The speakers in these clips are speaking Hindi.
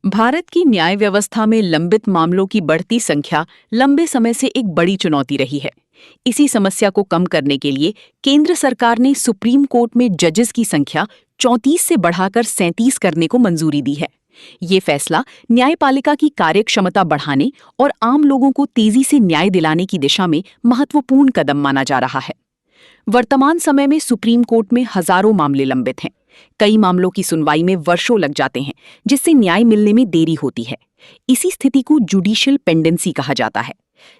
भारत की न्याय व्यवस्था में लंबित मामलों की बढ़ती संख्या लंबे समय से एक बड़ी चुनौती रही है। इसी समस्या को कम करने के लिए केंद्र सरकार ने सुप्रीम कोर्ट में जजेस की संख्या 34 से बढ़ाकर 37 करने को मंजूरी दी है। ये फैसला न्यायपालिका की कार्यक्षमता बढ़ाने और आम लोगों को तेजी से न्याय दिलाने की दिशा में महत्वपूर्ण कदम माना जा रहा है। वर्तमान समय में सुप्रीम कोर्ट में हजारों मामले लंबित हैं। कई मामलों की सुनवाई में वर्षों लग जाते हैं, जिससे न्याय मिलने में देरी होती है। इसी स्थिति को जुडिशियल पेंडेंसी कहा जाता है।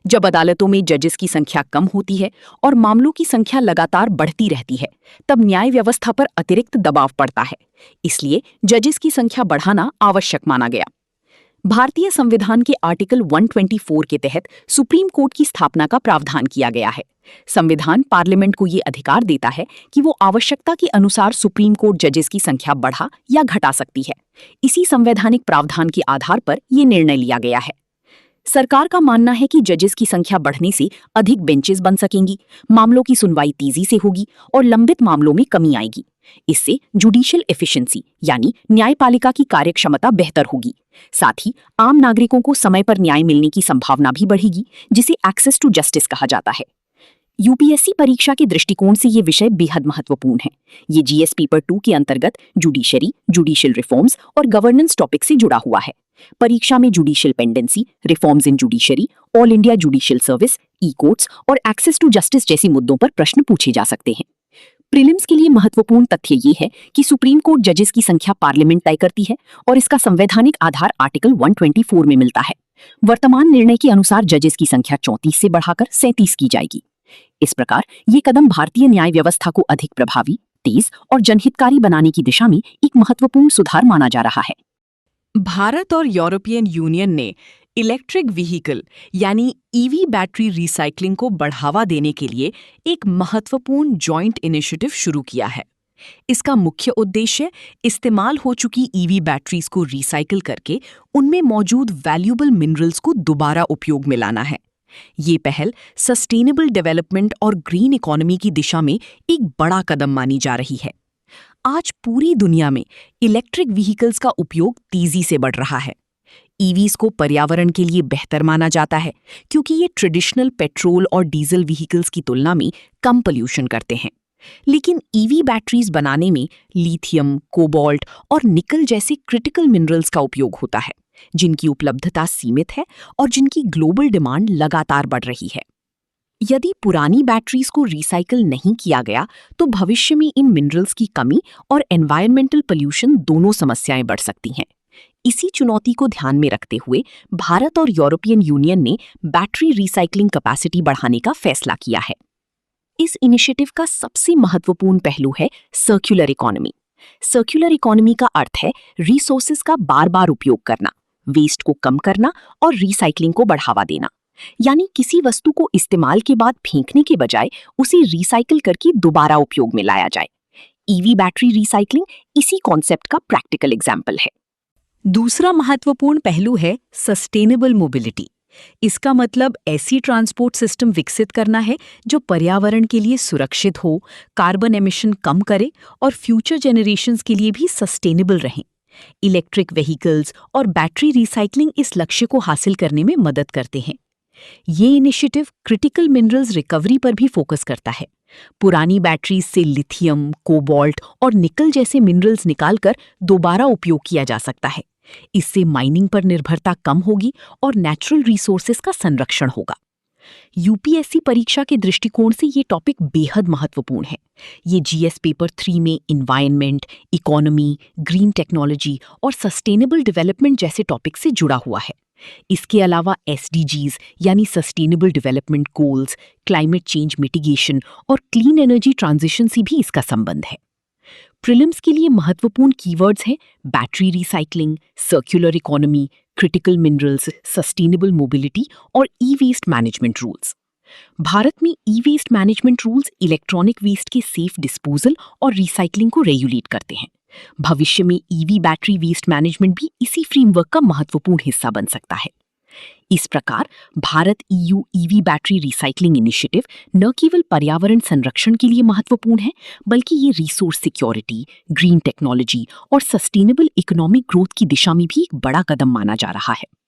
जब अदालतों में जजेस की संख्या कम होती है और मामलों की संख्या लगातार बढ़ती रहती है, तब न्याय व्यवस्था पर अतिरिक्त दबाव पड़ता है। इसलिए जजेस की संख्या बढ़ाना आवश्यक माना गया। भारतीय संविधान के आर्टिकल 124 के तहत सुप्रीम कोर्ट की स्थापना का प्रावधान किया गया है। संविधान पार्लियामेंट को ये अधिकार देता है कि वो आवश्यकता के अनुसार सुप्रीम कोर्ट जजेस की संख्या बढ़ा या घटा सकती है। इसी संवैधानिक प्रावधान के आधार पर ये निर्णय लिया गया है। सरकार का मानना है कि जजेस की संख्या बढ़ने से अधिक बेंचेस बन सकेंगी, मामलों की सुनवाई तेजी से होगी और लंबित मामलों में कमी आएगी। इससे जुडिशियल एफिशिएंसी यानी न्यायपालिका की कार्यक्षमता बेहतर होगी। साथ ही आम नागरिकों को समय पर न्याय मिलने की संभावना भी बढ़ेगी, जिसे एक्सेस टू जस्टिस कहा जाता है। यूपीएससी परीक्षा के दृष्टिकोण से ये विषय बेहद महत्वपूर्ण है। ये जीएस पेपर 2 के अंतर्गत जुडिशरी, जुडिशियल रिफॉर्म्स और गवर्नेंस टॉपिक से जुड़ा हुआ है। परीक्षा में judicial pendency, reforms in judiciary, all India judicial service, E courts और एक्सेस टू जस्टिस जैसे मुद्दों पर प्रश्न पूछे जा सकते हैं। प्रीलिम्स के लिए महत्वपूर्ण तथ्य ये है कि सुप्रीम कोर्ट जजेस की संख्या पार्लियामेंट तय करती है और इसका संवैधानिक आधार आर्टिकल 124 में मिलता है। वर्तमान निर्णय के अनुसार जजेस की संख्या 34 से बढ़ाकर 37 की जाएगी। इस प्रकार ये कदम भारतीय न्याय व्यवस्था को अधिक प्रभावी, तेज और जनहितकारी बनाने की दिशा में एक महत्वपूर्ण सुधार माना जा रहा है। भारत और यूरोपियन यूनियन ने इलेक्ट्रिक व्हीकल यानी ईवी बैटरी रिसाइकलिंग को बढ़ावा देने के लिए एक महत्वपूर्ण जॉइंट इनिशिएटिव शुरू किया है। इसका मुख्य उद्देश्य इस्तेमाल हो चुकी ईवी बैटरीज को रिसाइकिल करके उनमें मौजूद वैल्यूएबल मिनरल्स को दोबारा उपयोग में लाना है। ये पहल सस्टेनेबल डेवलपमेंट और ग्रीन इकोनॉमी की दिशा में एक बड़ा कदम मानी जा रही है। आज पूरी दुनिया में इलेक्ट्रिक व्हीकल्स का उपयोग तेजी से बढ़ रहा है। ईवीज को पर्यावरण के लिए बेहतर माना जाता है क्योंकि ये ट्रेडिशनल पेट्रोल और डीजल व्हीकल्स की तुलना में कम पोल्यूशन करते हैं। लेकिन ईवी बैटरीज बनाने में लिथियम, कोबाल्ट और निकल जैसे क्रिटिकल मिनरल्स का उपयोग होता है, जिनकी उपलब्धता सीमित है और जिनकी ग्लोबल डिमांड लगातार बढ़ रही है। यदि पुरानी बैटरीज को रिसाइकिल नहीं किया गया तो भविष्य में इन मिनरल्स की कमी और एनवायरमेंटल पोल्यूशन दोनों समस्याएं बढ़ सकती हैं। इसी चुनौती को ध्यान में रखते हुए भारत और यूरोपियन यूनियन ने बैटरी रिसाइकलिंग कैपेसिटी बढ़ाने का फैसला किया है। इस इनिशिएटिव का सबसे महत्वपूर्ण पहलू है सर्कुलर इकोनॉमी। सर्कुलर इकोनॉमी का अर्थ है रिसोर्सेज का बार-बार उपयोग करना, वेस्ट को कम करना और रिसाइकलिंग को बढ़ावा देना। यानी किसी वस्तु को इस्तेमाल के बाद फेंकने के बजाय उसे रिसाइकिल करके दोबारा उपयोग में लाया जाए। ईवी बैटरी रिसाइकलिंग इसी कॉन्सेप्ट का प्रैक्टिकल एग्जाम्पल है। दूसरा महत्वपूर्ण पहलू है सस्टेनेबल मोबिलिटी। इसका मतलब ऐसी ट्रांसपोर्ट सिस्टम विकसित करना है जो पर्यावरण के लिए सुरक्षित हो, कार्बन एमिशन कम करे और फ्यूचर जेनरेशंस के लिए भी सस्टेनेबल रहें। इलेक्ट्रिक व्हीकल्स और बैटरी रिसाइकलिंग इस लक्ष्य को हासिल करने में मदद करते हैं। ये इनिशिएटिव क्रिटिकल मिनरल्स रिकवरी पर भी फोकस करता है। पुरानी बैटरीज से लिथियम, कोबाल्ट और निकल जैसे मिनरल्स निकालकर दोबारा उपयोग किया जा सकता है। इससे माइनिंग पर निर्भरता कम होगी और नेचुरल रिसोर्सेज का संरक्षण होगा। यूपीएससी परीक्षा के दृष्टिकोण से ये टॉपिक बेहद महत्वपूर्ण है। ये जीएस पेपर 3 में एनवायरनमेंट, इकोनॉमी, ग्रीन टेक्नोलॉजी और सस्टेनेबल डेवलपमेंट जैसे टॉपिक से जुड़ा हुआ है। इसके अलावा एसडीजीज यानी sustainable development goals, climate change mitigation और क्लीन एनर्जी ट्रांजिशन से भी इसका संबंध है। प्रीलिम्स के लिए महत्वपूर्ण कीवर्ड्स हैं battery recycling, circular economy, critical minerals, sustainable mobility और e waste management rules. Bharat में e waste management rules electronic waste के सेफ डिस्पोजल और रिसाइकलिंग को रेगुलेट करते हैं। भविष्य में ईवी बैटरी वेस्ट मैनेजमेंट भी इसी फ्रेमवर्क का महत्वपूर्ण हिस्सा बन सकता है। इस प्रकार Bharat EU EV battery recycling initiative न केवल पर्यावरण संरक्षण के लिए महत्वपूर्ण है, बल्कि ये रिसोर्स सिक्योरिटी, ग्रीन टेक्नोलॉजी और सस्टेनेबल इकोनॉमिक ग्रोथ की दिशा में भी एक बड़ा कदम माना जा रहा है।